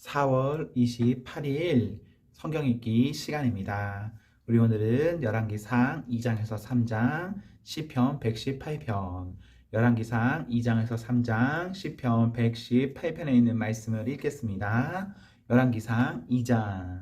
4월 28일 성경 읽기 시간입니다. 우리 오늘은 열왕기상 2장에서 3장, 시편 118편, 열왕기상 2장에서 3장, 시편 118편에 있는 말씀을 읽겠습니다. 열왕기상 2장.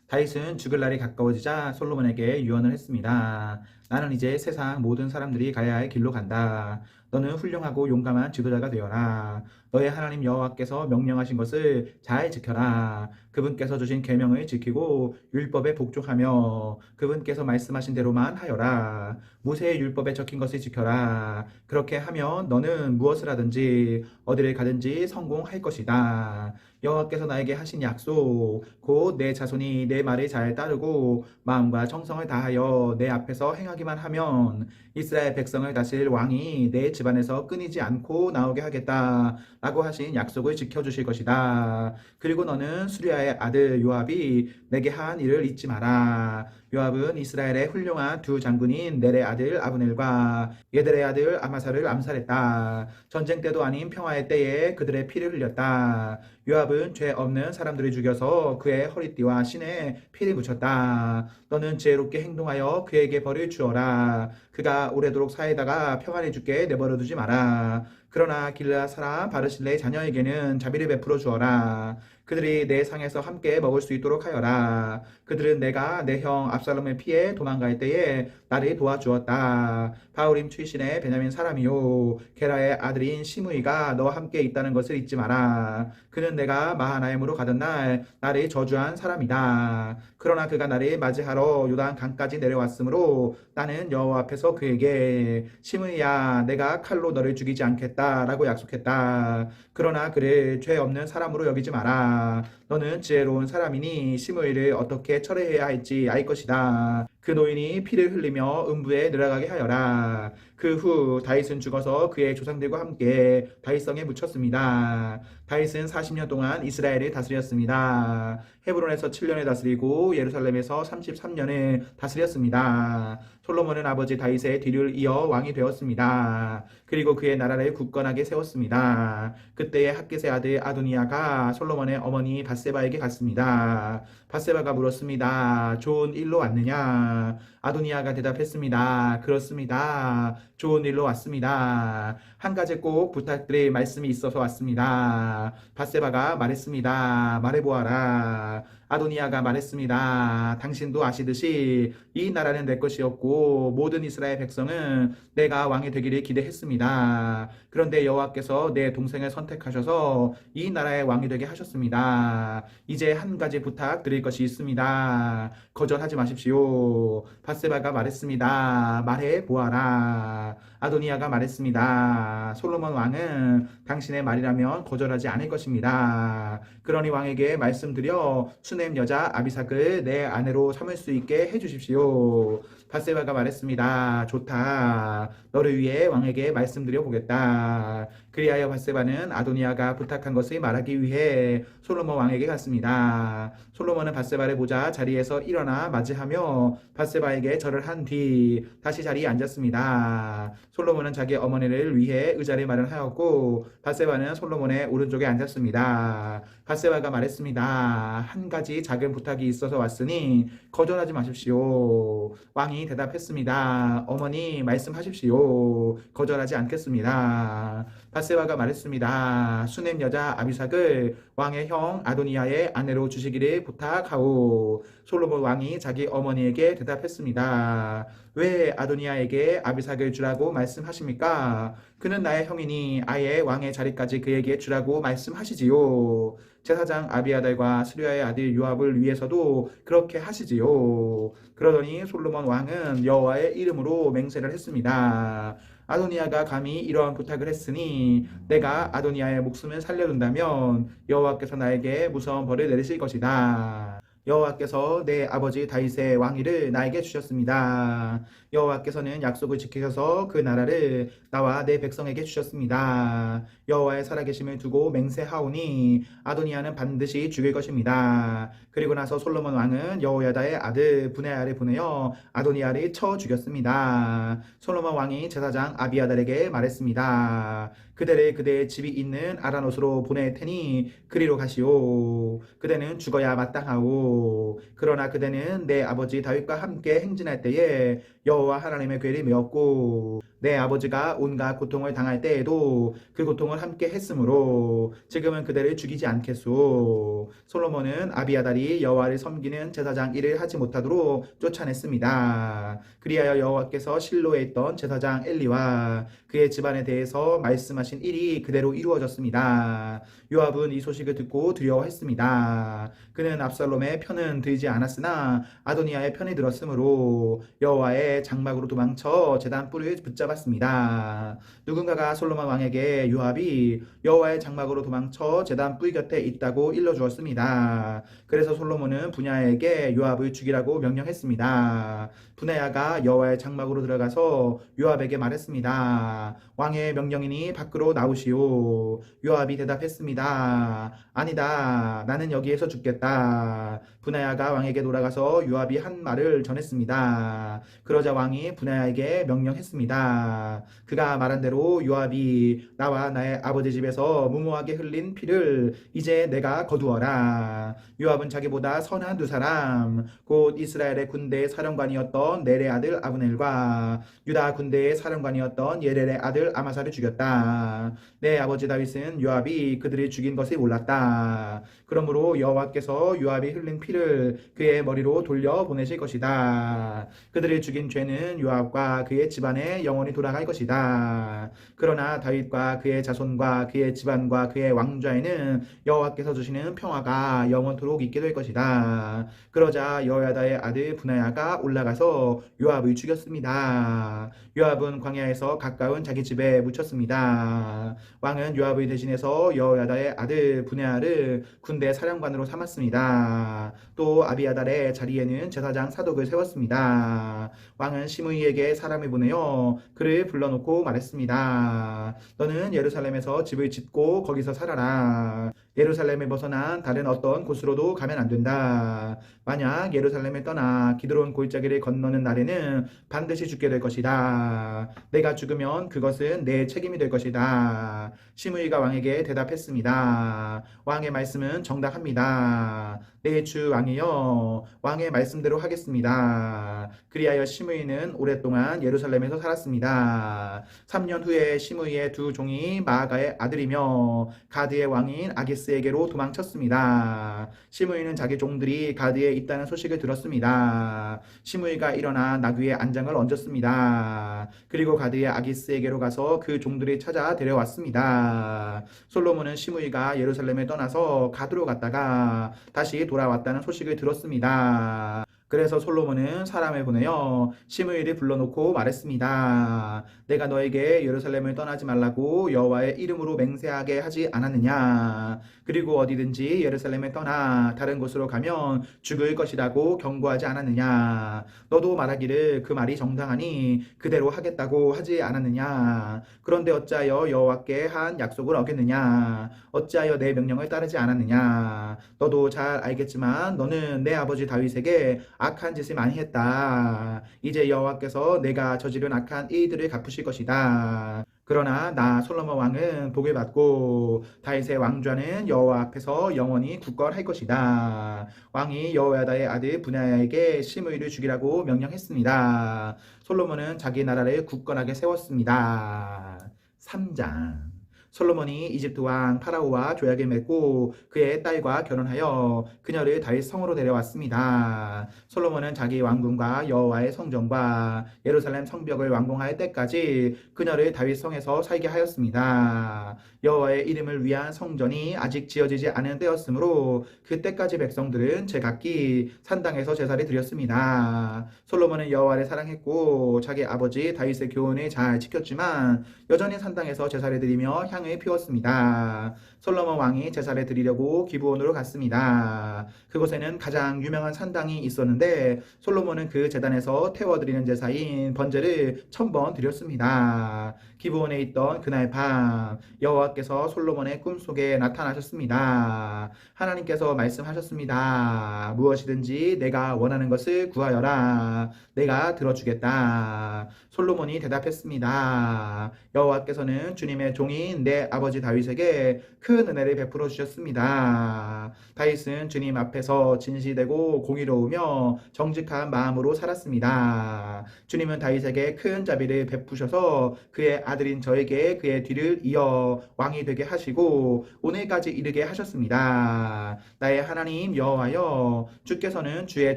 다윗은 죽을 날이 가까워지자 솔로몬에게 유언을 했습니다. 나는 이제 세상 모든 사람들이 가야 할 길로 간다. 너는 훌륭하고 용감한 지도자가 되어라. 너의 하나님 여호와께서 명령하신 것을 잘 지켜라. 그분께서 주신 계명을 지키고 율법에 복종하며 그분께서 말씀하신 대로만 하여라. 모세의 율법에 적힌 것을 지켜라. 그렇게 하면 너는 무엇을 하든지 어디를 가든지 성공할 것이다. 여호와께서 나에게 하신 약속, 곧 내 자손이 내 말을 잘 따르고 마음과 정성을 다하여 내 앞에서 행하기만 하면 이스라엘 백성을 다스릴 왕이 내 집안에서 끊이지 않고 나오게 하겠다 라고 하신 약속을 지켜주실 것이다. 그리고 너는 수리아의 아들 요압이 내게 한 일을 잊지 마라. 요압은 이스라엘의 훌륭한 두 장군인 넬의 아들 아브넬과 예델의 아들 아마사를 암살했다. 전쟁 때도 아닌 평화의 때에 그들의 피를 흘렸다. 요압은 죄 없는 사람들을 죽여서 그의 허리띠와 신에 피를 묻혔다. 너는 지혜롭게 행동하여 그에게 벌을 주어라. 그가 오래도록 사이다가 평안히 죽게 내버려 두지 마라. 그러나 길르앗 사람 바르실레의 자녀에게는 자비를 베풀어 주어라. 그들이 내 상에서 함께 먹을 수 있도록 하여라. 그들은 내가 내 형 압살롬을 피해 도망갈 때에 나를 도와주었다. 바울임 출신의 베냐민 사람이요 게라의 아들인 시므이가 너와 함께 있다는 것을 잊지 마라. 그는 내가 마하나임으로 가던 날 나를 저주한 사람이다. 그러나 그가 나를 맞이하러 요단 강까지 내려왔으므로 나는 여호와 앞에서 그에게 시므이야 내가 칼로 너를 죽이지 않겠다 라고 약속했다. 그러나 그를 죄 없는 사람으로 여기지 마라. 너는 지혜로운 사람이니 시므이를 어떻게 처리해야 할지 알 것이다. 그 노인이 피를 흘리며 음부에 들어가게 하여라. 그 후 다윗은 죽어서 그의 조상들과 함께 다윗성에 묻혔습니다. 다윗은 40년 동안 이스라엘을 다스렸습니다. 헤브론에서 7년을 다스리고 예루살렘에서 33년을 다스렸습니다. 솔로몬은 아버지 다윗의 뒤를 이어 왕이 되었습니다. 그리고 그의 나라를 굳건하게 세웠습니다. 그때의 핫깃의 아들 아도니아가 솔로몬의 어머니 밧세바에게 갔습니다. 밧세바가 물었습니다. 좋은 일로 왔느냐? 아도니아가 대답했습니다. 그렇습니다. 좋은 일로 왔습니다. 한 가지 꼭 부탁드릴 말씀이 있어서 왔습니다. 밧세바가 말했습니다. 말해보아라. 아도니아가 말했습니다. 당신도 아시듯이 이 나라는 내 것이었고 모든 이스라엘 백성은 내가 왕이 되기를 기대했습니다. 그런데 여호와께서 내 동생을 선택하셔서 이 나라의 왕이 되게 하셨습니다. 이제 한 가지 부탁드릴 것이 있습니다. 거절하지 마십시오. 밧세바가 말했습니다. 말해 보아라. 아도니아가 말했습니다. 솔로몬 왕은 당신의 말이라면 거절하지 않을 것입니다. 그러니 왕에게 말씀드려 수넴 여자 아비삭을 내 아내로 삼을 수 있게 해주십시오. 밧세바가 말했습니다. 좋다. 너를 위해 왕에게 말씀드려 보겠다. 그리하여 밧세바는 아도니아가 부탁한 것을 말하기 위해 솔로몬 왕에게 갔습니다. 솔로몬은 밧세바를 보자 자리에서 일어나 맞이하며 밧세바에게 절을 한 뒤 다시 자리에 앉았습니다. 솔로몬은 자기 어머니를 위해 의자를 마련하였고 밧세바는 솔로몬의 오른쪽에 앉았습니다. 밧세바가 말했습니다. 한 가지 작은 부탁이 있어서 왔으니 거절하지 마십시오. 왕이 대답했습니다. 어머니 말씀하십시오. 거절하지 않겠습니다. 밧세바가 말했습니다. 수넴 여자 아비삭을 왕의 형 아도니아의 아내로 주시기를 부탁하오. 솔로몬 왕이 자기 어머니에게 대답했습니다. 왜 아도니아에게 아비삭을 주라고 말씀하십니까? 그는 나의 형이니 아예 왕의 자리까지 그에게 주라고 말씀하시지요. 제사장 아비아달과 스루야의 아들 요압을 위해서도 그렇게 하시지요. 그러더니 솔로몬 왕은 여호와의 이름으로 맹세를 했습니다. 아도니아가 감히 이러한 부탁을 했으니 내가 아도니아의 목숨을 살려둔다면 여호와께서 나에게 무서운 벌을 내리실 것이다. 여호와께서 내 아버지 다윗의 왕위를 나에게 주셨습니다. 여호와께서는 약속을 지키셔서 그 나라를 나와 내 백성에게 주셨습니다. 여호와의 살아계심을 두고 맹세하오니 아도니아는 반드시 죽일 것입니다. 그리고 나서 솔로몬 왕은 여호야다의 아들 브네아를 보내어 아도니아를 쳐 죽였습니다. 솔로몬 왕이 제사장 아비아달에게 말했습니다. 그대를 그대의 집이 있는 아라노스로 보낼 테니 그리로 가시오. 그대는 죽어야 마땅하오. 그러나 그대는 내 아버지 다윗과 함께 행진할 때에 여호와 하나님의 궤를 메었고 내 아버지가 온갖 고통을 당할 때에도 그 고통을 함께 했으므로 지금은 그대를 죽이지 않겠소. 솔로몬은 아비아달이 여호와를 섬기는 제사장 일을 하지 못하도록 쫓아냈습니다. 그리하여 여호와께서 실로에 있던 제사장 엘리와 그의 집안에 대해서 말씀하신 일이 그대로 이루어졌습니다. 요압은 이 소식을 듣고 두려워했습니다. 그는 압살롬의 편은 들지 않았으나 아도니아의 편이 들었으므로 여호와의 장막으로 도망쳐 제단 뿔을 붙잡았습니다. 누군가가 솔로몬 왕에게 요압이 여호와의 장막으로 도망쳐 제단 뿔 곁에 있다고 일러주었습니다. 그래서 솔로몬은 분야에게 요압을 죽이라고 명령했습니다. 분야가 여호와의 장막으로 들어가서 요압에게 말했습니다. 왕의 명령이니 밖으로 나오시오. 요압이 대답했습니다. 아니다. 나는 여기에서 죽겠다. 분하야가 왕에게 돌아가서 요압이 한 말을 전했습니다. 그러자 왕이 분하야에게 명령했습니다. 그가 말한 대로 요압이 나와 나의 아버지 집에서 무모하게 흘린 피를 이제 내가 거두어라. 요압은 자기보다 선한 두 사람, 곧 이스라엘의 군대의 사령관이었던 넬의 아들 아브넬과 유다 군대의 사령관이었던 예렐의 아들 아마사를 죽였다. 내 아버지 다윗은 요압이 그들을 죽인 것을 몰랐다. 그러므로 여호와께서 요압이 흘린 피를 그의 머리로 돌려 보내실 것이다. 그들을 죽인 죄는 요압과 그의 집안에 영원히 돌아갈 것이다. 그러나 다윗과 그의 자손과 그의 집안과 그의 왕좌에는 여호와께서 주시는 평화가 영원토록 있게 될 것이다. 그러자 여호야다의 아들 분하야가 올라가서 요압을 죽였습니다. 요압은 광야에서 가까운 자기 집에 묻혔습니다. 왕은 요압을 대신해서 여호야다의 아들 분하야를 군대 사령관으로 삼았습니다. 또 아비아달의 자리에는 제사장 사독을 세웠습니다. 왕은 시므이에게 사람을 보내어 그를 불러놓고 말했습니다. 너는 예루살렘에서 집을 짓고 거기서 살아라. 예루살렘을 벗어난 다른 어떤 곳으로도 가면 안 된다. 만약 예루살렘을 떠나 기드론 골짜기를 건너는 날에는 반드시 죽게 될 것이다. 내가 죽으면 그것은 내 책임이 될 것이다. 시므이가 왕에게 대답했습니다. 왕의 말씀은 정당합니다. 내 주 왕이여, 왕의 말씀대로 하겠습니다. 그리하여 시므이는 오랫동안 예루살렘에서 살았습니다. 3년 후에 시므이의 두 종이 마아가의 아들이며 가드의 왕인 아기스에게로 도망쳤습니다. 시므이는 자기 종들이 가드에 있다는 소식을 들었습니다. 시므이가 일어나 나귀에 안장을 얹었습니다. 그리고 가드의 아기스에게로 가서 그 종들을 찾아 데려왔습니다. 솔로몬은 시므이가 예루살렘에 떠나서 가드로 갔다가 다시 돌아왔다는 소식을 들었습니다. 그래서 솔로몬은 사람을 보내어 시므이를 불러놓고 말했습니다. 내가 너에게 예루살렘을 떠나지 말라고 여호와의 이름으로 맹세하게 하지 않았느냐? 그리고 어디든지 예루살렘을 떠나 다른 곳으로 가면 죽을 것이라고 경고하지 않았느냐? 너도 말하기를 그 말이 정당하니 그대로 하겠다고 하지 않았느냐? 그런데 어찌하여 여호와께 한 약속을 어겼느냐? 어찌하여 내 명령을 따르지 않았느냐? 너도 잘 알겠지만 너는 내 아버지 다윗에게 악한 짓을 많이 했다. 이제 여호와께서 내가 저지른 악한 일들을 갚으실 것이다. 그러나 나 솔로몬 왕은 복을 받고 다윗의 왕좌는 여호와 앞에서 영원히 굳건할 것이다. 왕이 여호야다의 아들 분하야에게 시므이를 죽이라고 명령했습니다. 솔로몬은 자기 나라를 굳건하게 세웠습니다. 3장 솔로몬이 이집트 왕 파라오와 조약을 맺고 그의 딸과 결혼하여 그녀를 다윗 성으로 데려왔습니다. 솔로몬은 자기 왕궁과 여호와의 성전과 예루살렘 성벽을 완공할 때까지 그녀를 다윗 성에서 살게 하였습니다. 여호와의 이름을 위한 성전이 아직 지어지지 않은 때였으므로 그때까지 백성들은 제각기 산당에서 제사를 드렸습니다. 솔로몬은 여호와를 사랑했고 자기 아버지 다윗의 교훈을 잘 지켰지만 여전히 산당에서 제사를 드리며 향을 피웠습니다. 솔로몬 왕이 제사를 드리려고 기브온으로 갔습니다. 그곳에는 가장 유명한 산당이 있었는데 솔로몬은 그 제단에서 태워드리는 제사인 번제를 1000번 드렸습니다. 기브온에 있던 그날 밤 여호와께서 솔로몬의 꿈속에 나타나셨습니다. 하나님께서 말씀하셨습니다. 무엇이든지 내가 원하는 것을 구하여라. 내가 들어주겠다. 솔로몬이 대답했습니다. 여호와께서는 주님의 종인 내 아버지 다윗에게 큰 은혜를 베풀어 주셨습니다. 다윗은 주님 앞에서 진실되고 공의로우며 정직한 마음으로 살았습니다. 주님은 다윗에게 큰 자비를 베푸셔서 그의 아들인 저에게 그의 뒤를 이어 왕이 되게 하시고 오늘까지 이르게 하셨습니다. 나의 하나님 여호와여, 주께서는 주의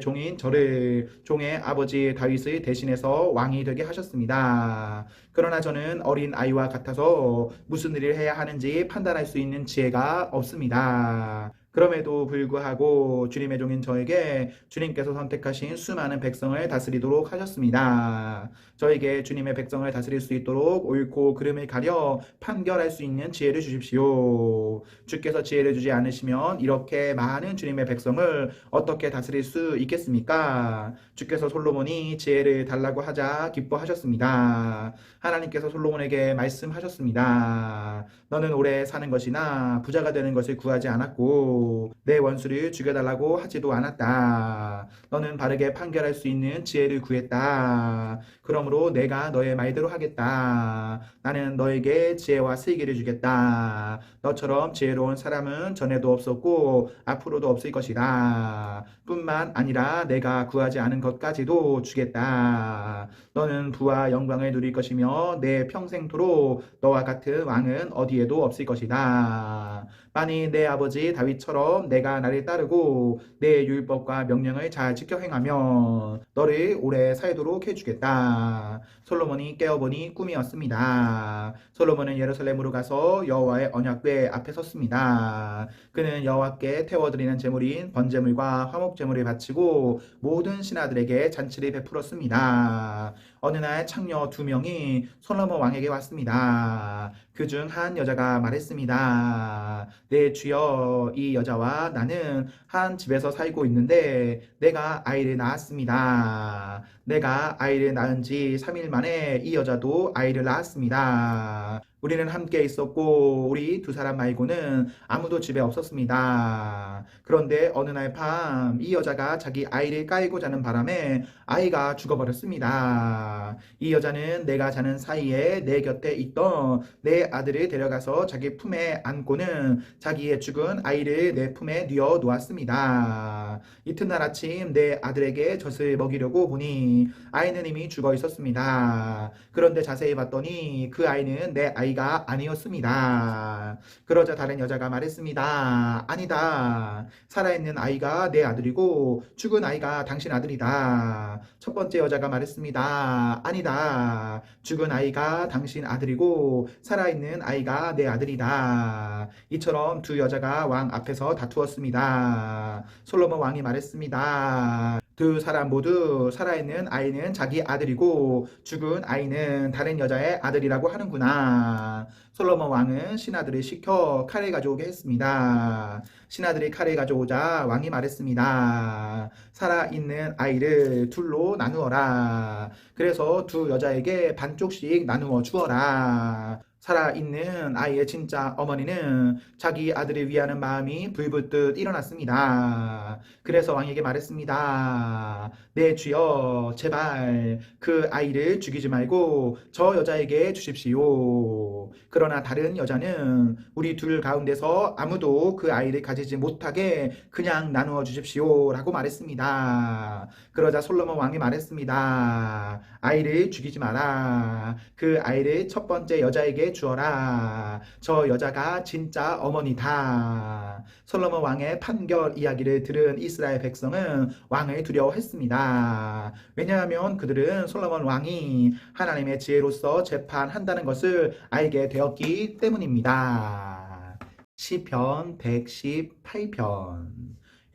종인 저를 종의 아버지 다윗의 대신해서 왕이 되게 하셨습니다. 그러나 저는 어린 아이와 같아서 무슨 일을 해야 하는지 판단할 수 있는 지혜가 없습니다. 그럼에도 불구하고 주님의 종인 저에게 주님께서 선택하신 수많은 백성을 다스리도록 하셨습니다. 저에게 주님의 백성을 다스릴 수 있도록 옳고 그름을 가려 판결할 수 있는 지혜를 주십시오. 주께서 지혜를 주지 않으시면 이렇게 많은 주님의 백성을 어떻게 다스릴 수 있겠습니까? 주께서 솔로몬이 지혜를 달라고 하자 기뻐하셨습니다. 하나님께서 솔로몬에게 말씀하셨습니다. 너는 오래 사는 것이나 부자가 되는 것을 구하지 않았고 내 원수를 죽여달라고 하지도 않았다. 너는 바르게 판결할 수 있는 지혜를 구했다. 그러므로 내가 너의 말대로 하겠다. 나는 너에게 지혜와 슬기를 주겠다. 너처럼 지혜로운 사람은 전에도 없었고 앞으로도 없을 것이다. 뿐만 아니라 내가 구하지 않은 것까지도 주겠다. 너는 부와 영광을 누릴 것이며 내 평생토록 너와 같은 왕은 어디에도 없을 것이다. 만일 내 아버지 다윗처럼 내가 나를 따르고 내 율법과 명령을 잘 지켜 행하면 너를 오래 살도록 해주겠다. 솔로몬이 깨어보니 꿈이었습니다. 솔로몬은 예루살렘으로 가서 여호와의 언약궤 앞에 섰습니다. 그는 여호와께 태워드리는 제물인 번제물과 화목제물을 바치고 모든 신하들에게 잔치를 베풀었습니다. 어느 날 창녀 2명이 솔로몬 왕에게 왔습니다. 그중 한 여자가 말했습니다. 네 주여, 이 여자와 나는 한 집에서 살고 있는데 내가 아이를 낳았습니다. 내가 아이를 낳은 지 3일 만에 이 여자도 아이를 낳았습니다. 우리는 함께 있었고 우리 두 사람 말고는 아무도 집에 없었습니다. 그런데 어느 날 밤 이 여자가 자기 아이를 까이고 자는 바람에 아이가 죽어버렸습니다. 이 여자는 내가 자는 사이에 내 곁에 있던 내 아들을 데려가서 자기 품에 안고는 자기의 죽은 아이를 내 품에 뉘어 놓았습니다. 이튿날 아침 내 아들에게 젖을 먹이려고 보니 아이는 이미 죽어 있었습니다. 그런데 자세히 봤더니 그 아이는 내 아이가 아니었습니다. 그러자 다른 여자가 말했습니다. 아니다. 살아있는 아이가 내 아들이고 죽은 아이가 당신 아들이다. 첫 번째 여자가 말했습니다. 아니다. 죽은 아이가 당신 아들이고 살아있는 아이가 내 아들이다. 이처럼 두 여자가 왕 앞에서 다투었습니다. 솔로몬 왕이 말했습니다. 두 사람 모두 살아있는 아이는 자기 아들이고 죽은 아이는 다른 여자의 아들이라고 하는구나. 솔로몬 왕은 신하들을 시켜 칼을 가져오게 했습니다. 신하들이 칼을 가져오자 왕이 말했습니다. 살아있는 아이를 둘로 나누어라. 그래서 두 여자에게 반쪽씩 나누어 주어라. 살아있는 아이의 진짜 어머니는 자기 아들을 위하는 마음이 불붙듯 일어났습니다. 그래서 왕에게 말했습니다. 네 주여, 제발 그 아이를 죽이지 말고 저 여자에게 주십시오. 그러나 다른 여자는 우리 둘 가운데서 아무도 그 아이를 가지지 못하게 그냥 나누어 주십시오 라고 말했습니다. 그러자 솔로몬 왕이 말했습니다. 아이를 죽이지 마라. 그 아이를 첫 번째 여자에게 주어라. 저 여자가 진짜 어머니다. 솔로몬 왕의 판결 이야기를 들은 이스라엘 백성은 왕을 두려워했습니다. 왜냐하면 그들은 솔로몬 왕이 하나님의 지혜로서 재판한다는 것을 알게 되었기 때문입니다. 시편 118편.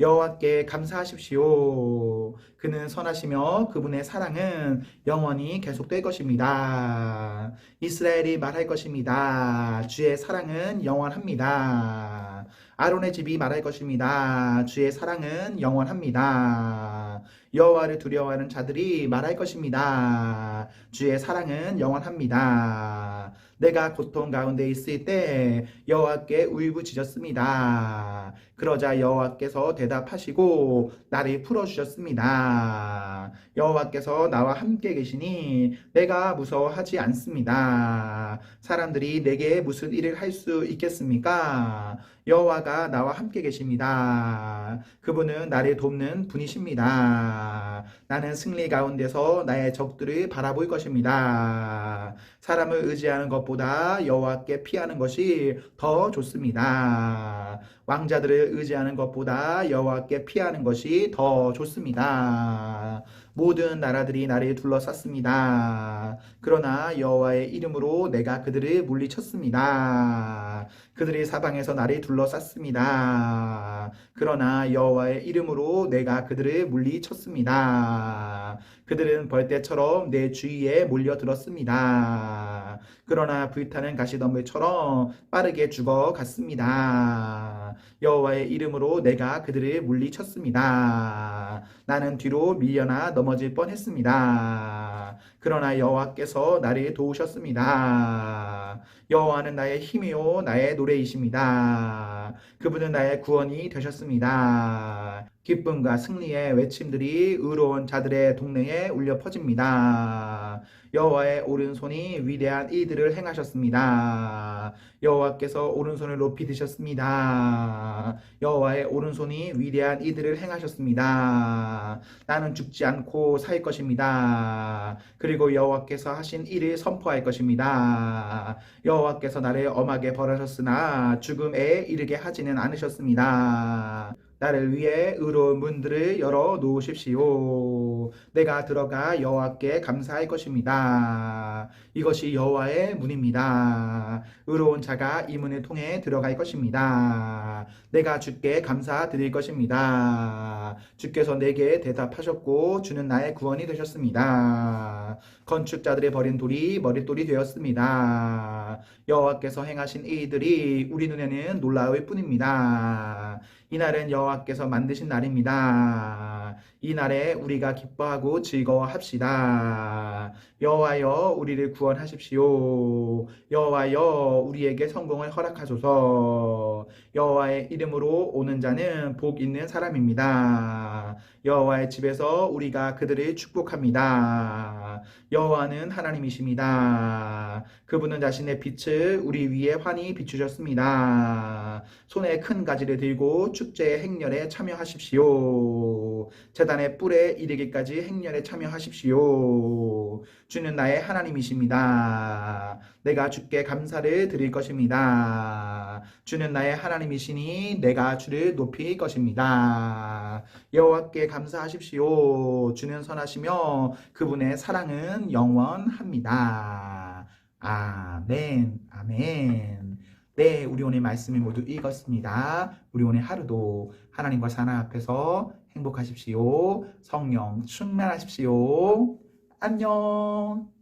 여호와께 감사하십시오. 그는 선하시며 그분의 사랑은 영원히 계속될 것입니다. 이스라엘이 말할 것입니다. 주의 사랑은 영원합니다. 아론의 집이 말할 것입니다. 주의 사랑은 영원합니다. 여호와를 두려워하는 자들이 말할 것입니다. 주의 사랑은 영원합니다. 내가 고통 가운데 있을 때 여호와께 울부짖었습니다. 그러자 여호와께서 대답하시고 나를 풀어주셨습니다. 여호와께서 나와 함께 계시니 내가 무서워하지 않습니다. 사람들이 내게 무슨 일을 할 수 있겠습니까? 여호와가 나와 함께 계십니다. 그분은 나를 돕는 분이십니다. 나는 승리 가운데서 나의 적들을 바라볼 것입니다. 사람을 의지하는 것보다 여호와께 피하는 것이 더 좋습니다. 왕자들을 의지하는 것보다 여호와께 피하는 것이 더 좋습니다. 모든 나라들이 나를 둘러쌌습니다. 그러나 여호와의 이름으로 내가 그들을 물리쳤습니다. 그들이 사방에서 나를 둘러쌌습니다. 그러나 여호와의 이름으로 내가 그들을 물리쳤습니다. 그들은 벌떼처럼 내 주위에 몰려들었습니다. 그러나 불타는 가시덤불처럼 빠르게 죽어갔습니다. 여호와의 이름으로 내가 그들을 물리쳤습니다. 나는 뒤로 밀려나 넘어질 뻔했습니다. 그러나 여호와께서 나를 도우셨습니다. 여호와는 나의 힘이요 나의 노래이십니다. 그분은 나의 구원이 되셨습니다. 기쁨과 승리의 외침들이 의로운 자들의 동네에 울려 퍼집니다. 여호와의 오른손이 위대한 일들을 행하셨습니다. 여호와께서 오른손을 높이 드셨습니다. 여호와의 오른손이 위대한 일들을 행하셨습니다. 나는 죽지 않고 살 것입니다. 그리고 여호와께서 하신 일을 선포할 것입니다. 여호와께서 나를 엄하게 벌하셨으나 죽음에 이르게 하지는 않으셨습니다. 나를 위해 의로운 문들을 열어 놓으십시오. 내가 들어가 여호와께 감사할 것입니다. 이것이 여호와의 문입니다. 의로운 자가 이 문을 통해 들어갈 것입니다. 내가 주께 감사드릴 것입니다. 주께서 내게 대답하셨고 주는 나의 구원이 되셨습니다. 건축자들의 버린 돌이 머릿돌이 되었습니다. 여호와께서 행하신 일들이 우리 눈에는 놀라울 뿐입니다. 이날은 여호와께서 만드신 날입니다. 이 날에 우리가 기뻐하고 즐거워합시다. 여호와여 우리를 구원하십시오. 여호와여 우리에게 성공을 허락하소서. 여호와의 이름으로 오는 자는 복 있는 사람입니다. 여호와의 집에서 우리가 그들을 축복합니다. 여호와는 하나님이십니다. 그분은 자신의 빛을 우리 위에 환히 비추셨습니다. 손에 큰 가지를 들고 축제의 행렬에 참여하십시오. 제단의 뿔에 이르기까지 행렬에 참여하십시오. 주는 나의 하나님이십니다. 내가 주께 감사를 드릴 것입니다. 주는 나의 하나님이시니 내가 주를 높일 것입니다. 여호와께 감사하십시오. 주는 선하시며 그분의 사랑은 영원합니다. 아멘, 아멘. 네, 우리 오늘 말씀을 모두 읽었습니다. 우리 오늘 하루도 하나님과 사랑 앞에서 행복하십시오. 성령 충만하십시오. 안녕.